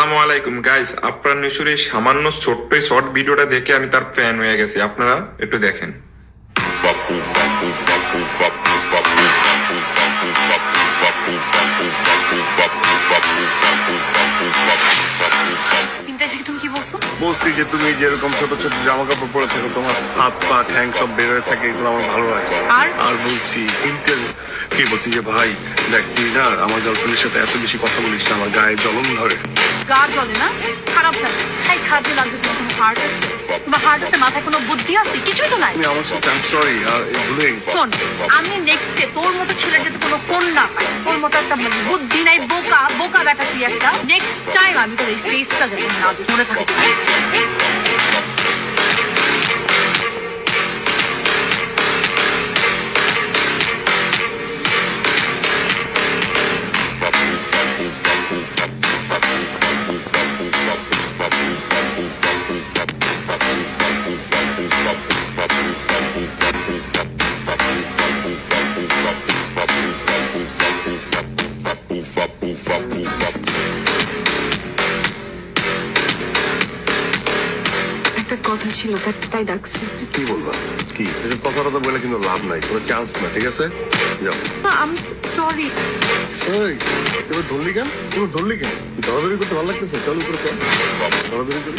আসসালামু আলাইকুম গাইস, আফরান নিশোর এই সামান্য ছোট্ট শর্ট ভিডিওটা দেখে আমি তার ফ্যান হয়ে গেছি। আপনারা একটু দেখেন। তুমি কি বলছো? বলছি যে তুমি যেরকম ছোট ছোট জামা কাপড় পরে থাকো, তোমার হাত পা ঠ্যাং সব বের হয়ে থাকে, এগুলো আমার ভালো লাগে। আর বলছি কি বলছি যে ভাই দেখ, তুই না আমার গার্লফ্রেন্ডের সাথে এত বেশি কথা বলিস না, আমার গায়ে জ্বলন ধরে। গা জ্বলে না? খারাপ লাগে। তাই খারাপ যে লাগবে। তোমার কোনো হার্ট আছে? তোমার হার্ট আছে? মাথায় কোনো বুদ্ধি আছে? কিছুই তো নাই। তুমি আমার সাথে সরি আর ভুলে গেছি। শোন, আমি নেক্সট ডে তোর মতো ছেলের যাতে কোনো ফোন না পাই, তোর মতো একটা বুদ্ধি নাই, বোকা বোকা দেখা তুই একটা, নেক্সট টাইম আমি তোর এই ফেসটা যাতে না দেখি, মনে থাকে। একটা কথা ছিল, তাই ডাকছি। কি বলবা? কি এসব কথা টথা বলে কিন্তু লাভ নাই, কোনো চান্স না। ঠিক আছে, যাও। আমি সরি। এই, এবার ধরলি কেন? তুমি ধরলি কেন? দরাদরি করতে ভালো লাগতেছে? চল উপরে চল, দরাদরি করি।